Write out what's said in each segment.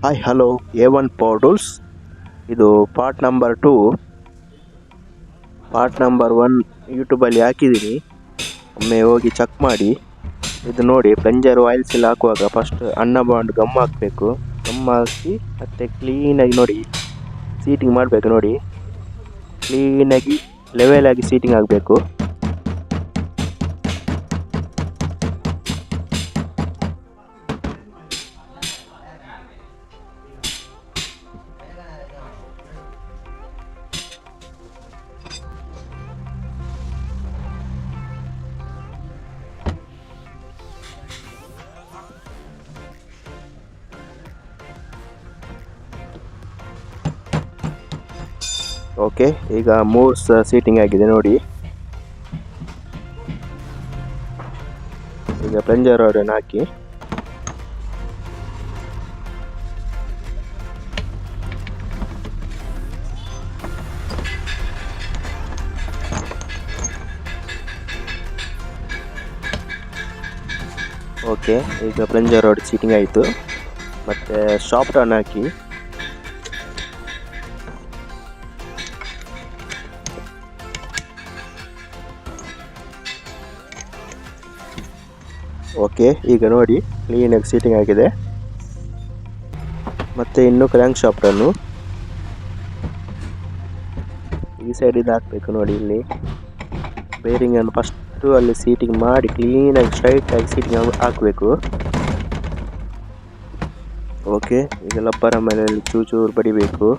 Hi hello A1 power tools. ಇದು part number 1 ಯೂಟ್ಯೂಬಲ್ಲಿ ಹಾಕಿದ್ದೀನಿ. ಒಮ್ಮೆ ಹೋಗಿ ಚೆಕ್ ಮಾಡಿ. ಇದು ನೋಡಿ, ಪ್ಲಂಜರ್ ಆಯಿಲ್ ಸೀಲ್ ಹಾಕುವಾಗ ಫಸ್ಟ್ ಅನ್ನ ಬಾಂಡ್ ಗಮ್ ಹಾಕಬೇಕು. ಗಮ್ ಹಾಕಿ ಮತ್ತೆ ಕ್ಲೀನಾಗಿ ನೋಡಿ ಸೀಟಿಂಗ್ ಮಾಡಬೇಕು. ನೋಡಿ, ಕ್ಲೀನಾಗಿ ಲೆವೆಲ್ ಆಗಿ ಸೀಟಿಂಗ್ ಆಗಬೇಕು. ಓಕೆ, ಈಗ 3 ಸೀಟಿಂಗ್ ಆಗಿದೆ ನೋಡಿ. ಈಗ ಪ್ಲಂಜರ್ ಆಯಿಲನ್ನು ಹಾಕಿ ಓಕೆ, ಈಗ ಪ್ಲಂಜರ್ ಆಯಿಲ್ ಸೀಟಿಂಗ್ ಆಯಿತು. ಮತ್ತು ಶಾಫ್ಟ್ ಅನ್ನು ಹಾಕಿ ಓಕೆ, ಈಗ ನೋಡಿ ಕ್ಲೀನಾಗಿ ಸೀಟಿಂಗ್ ಆಗಿದೆ. ಮತ್ತು ಇನ್ನು ಕ್ರ್ಯಾಂಕ್ ಶಾಫ್ಟನ್ನು ಈ ಸೈಡಿಂದ ಹಾಕಬೇಕು. ನೋಡಿ, ಇಲ್ಲಿ ಬೇರಿಂಗನ್ನು ಫಸ್ಟು ಅಲ್ಲಿ ಸೀಟಿಂಗ್ ಮಾಡಿ ಕ್ಲೀನಾಗಿ ಸ್ಟ್ರೈಟಾಗಿ ಸೀಟಿಂಗ್ ಹಾಕಬೇಕು. ಓಕೆ, ಈಗ ಲಬ್ಬರ ಮೇಲೆ ಚೂರು ಬಡಿಬೇಕು.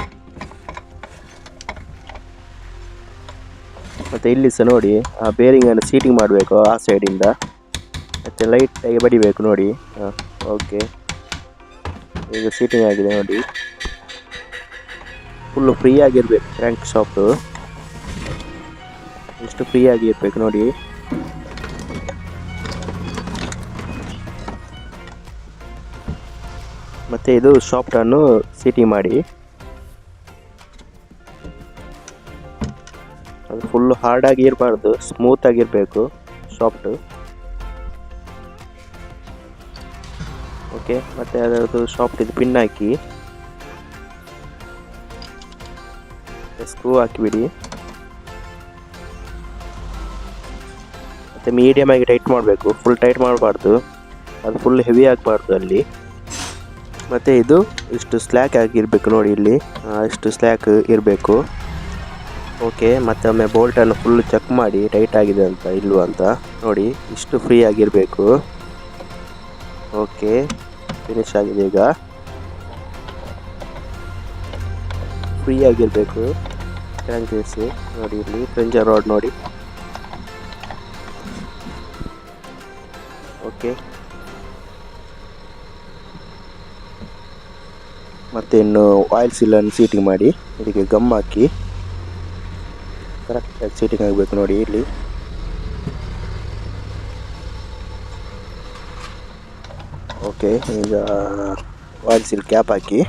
ಮತ್ತು ಇಲ್ಲಿ ಸಹ ನೋಡಿ, ಆ ಬೇರಿಂಗನ್ನು ಸೀಟಿಂಗ್ ಮಾಡಬೇಕು ಆ ಸೈಡಿಂದ. ಮತ್ತು ಲೈಟಾಗಿ ಬಡಿಬೇಕು ನೋಡಿ. ಓಕೆ, ಈಗ ಸೀಟಿಂಗ್ ಆಗಿದೆ ನೋಡಿ. ಫುಲ್ಲು ಫ್ರೀ ಆಗಿರಬೇಕು ಕ್ರ್ಯಾಂಕ್ ಶಾಫ್ಟು. ಎಷ್ಟು ಫ್ರೀ ಆಗಿ ಇರಬೇಕು ನೋಡಿ. ಮತ್ತು ಇದು ಶಾಫ್ಟನ್ನು ಸೀಟಿಂಗ್ ಮಾಡಿ. ಅದು ಫುಲ್ಲು ಹಾರ್ಡಾಗಿ ಇರಬಾರ್ದು, ಸ್ಮೂತಾಗಿರಬೇಕು ಶಾಫ್ಟು. ಓಕೆ, ಮತ್ತು ಅದರದ್ದು ಶಾಫ್ಟಿದ್ದು ಪಿನ್ ಹಾಕಿ ಸ್ಕ್ರೂ ಹಾಕಿಬಿಡಿ. ಮತ್ತು ಮೀಡಿಯಮ್ ಆಗಿ ಟೈಟ್ ಮಾಡಬೇಕು, ಫುಲ್ ಟೈಟ್ ಮಾಡಬಾರ್ದು, ಅದು ಫುಲ್ ಹೆವಿ ಆಗಬಾರ್ದು ಅಲ್ಲಿ. ಮತ್ತು ಇದು ಇಷ್ಟು ಸ್ಲ್ಯಾಕ್ ಆಗಿರಬೇಕು ನೋಡಿ, ಇಲ್ಲಿ ಇಷ್ಟು ಸ್ಲ್ಯಾಕ್ ಇರಬೇಕು. ಓಕೆ, ಮತ್ತೊಮ್ಮೆ ಬೋಲ್ಟನ್ನು ಫುಲ್ ಚೆಕ್ ಮಾಡಿ ಟೈಟ್ ಆಗಿದೆ ಅಂತ ಇಲ್ವ ಅಂತ ನೋಡಿ. ಇಷ್ಟು ಫ್ರೀ ಆಗಿರಬೇಕು. ಓಕೆ, ಫಿನಿಶ್ ಆಗಿದೆ. ಈಗ ಫ್ರೀ ಆಗಿರಬೇಕು ಕ್ರ್ಯಾಂಕ್ ಕೇಸು ನೋಡಿ. ಇಲ್ಲಿ ಪ್ಲಂಜರ್ ರಾಡ್ ನೋಡಿ. ಓಕೆ, ಮತ್ತು ಇನ್ನು ಆಯಿಲ್ ಸೀಲನ್ನು ಸೀಟಿಂಗ್ ಮಾಡಿ. ಇದಕ್ಕೆ ಗಮ್ ಹಾಕಿ ಕರೆಕ್ಟಾಗಿ ಸೀಟಿಂಗ್ ಆಗಬೇಕು ನೋಡಿ. ಇಲ್ಲಿ ಓಕೆ, ಈಗ ಆಯಿಲ್ ಸೀಲ್ ಕ್ಯಾಪ್ ಹಾಕಿ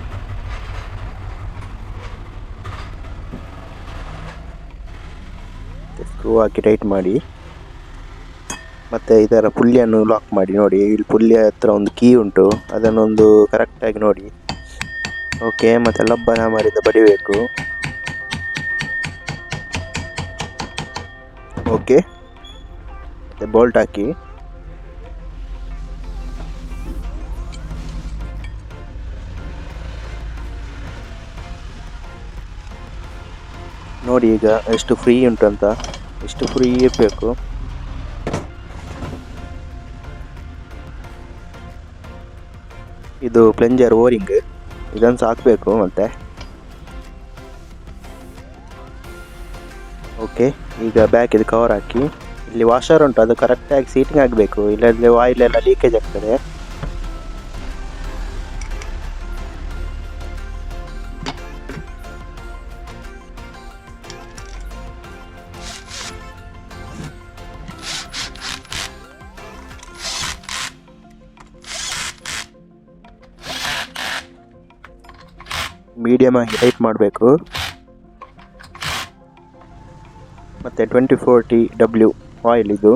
ಸ್ಕ್ರೂ ಹಾಕಿ ಟೈಟ್ ಮಾಡಿ. ಮತ್ತು ಇದರ ಪುಲ್ಲಿಯನ್ನು ಲಾಕ್ ಮಾಡಿ. ನೋಡಿ, ಇಲ್ಲಿ ಪುಲ್ಲಿಯ ಹತ್ರ ಒಂದು ಕೀ ಉಂಟು, ಅದನ್ನೊಂದು ಕರೆಕ್ಟಾಗಿ ನೋಡಿ. ಓಕೆ, ಮತ್ತು ಲಬ್ಬನ ಮಾಡಿದ ಬಡಿಬೇಕು. ಓಕೆ, ಮತ್ತು ಬೋಲ್ಟ್ ಹಾಕಿ ನೋಡಿ. ಈಗ ಎಷ್ಟು ಫ್ರೀ ಉಂಟಂತ, ಎಷ್ಟು ಫ್ರೀ ಇರಬೇಕು. ಇದು ಪ್ಲಂಜರ್ ಓರಿಂಗ್, ಇದನ್ನು ಸಹ ಹಾಕಬೇಕು. ಮತ್ತೆ ಓಕೆ, ಈಗ ಬ್ಯಾಕ್ ಇದು ಕವರ್ ಹಾಕಿ. ಇಲ್ಲಿ ವಾಷರ್ ಉಂಟು, ಅದು ಕರೆಕ್ಟಾಗಿ ಸೀಟಿಂಗ್ ಆಗಬೇಕು, ಇಲ್ಲದ್ರೆ ಆಯಿಲ್ ಎಲ್ಲ ಲೀಕೇಜ್ ಆಗ್ತದೆ. ಮೀಡಿಯಮ್ ಆಗಿ ಟೈಟ್ ಮಾಡಬೇಕು. ಮತ್ತು 2040W ಆಯಿಲ್, ಇದು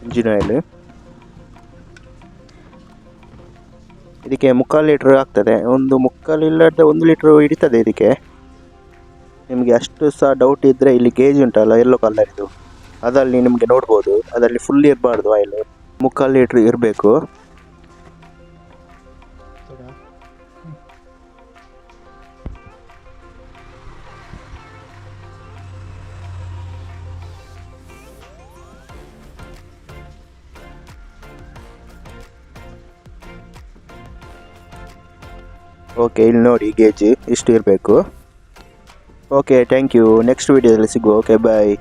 ಇಂಜಿನ್ ಆಯಿಲ್. ಇದಕ್ಕೆ 3/4 ಲೀಟ್ರ್ ಆಗ್ತದೆ. ಒಂದು 3/4 ಇಲ್ಲಾಂದರೆ 1 ಲೀಟ್ರ್ ಹಿಡಿತದೆ ಇದಕ್ಕೆ. ನಿಮಗೆ ಅಷ್ಟು ಸಹ ಡೌಟ್ ಇದ್ದರೆ ಇಲ್ಲಿ ಗೇಜ್ ಉಂಟಲ್ಲ ಯೆಲ್ಲೋ ಕಲರ್ ಅದರಲ್ಲಿ ನಿಮಗೆ ನೋಡ್ಬೋದು. ಅದರಲ್ಲಿ ಫುಲ್ ಇರಬಾರ್ದು ಆಯಿಲು, 3/4 ಲೀಟ್ರ್ ಇರಬೇಕು. ಓಕೆ, ಇಲ್ಲಿ ನೋಡಿ ಗೇಜ್ ಇಷ್ಟು ಇರಬೇಕು. Okay, thank you. ನೆಕ್ಸ್ಟ್ ವೀಡಿಯೋದಲ್ಲಿ ಸಿಗುವ. ಓಕೆ, ಬಾಯ್.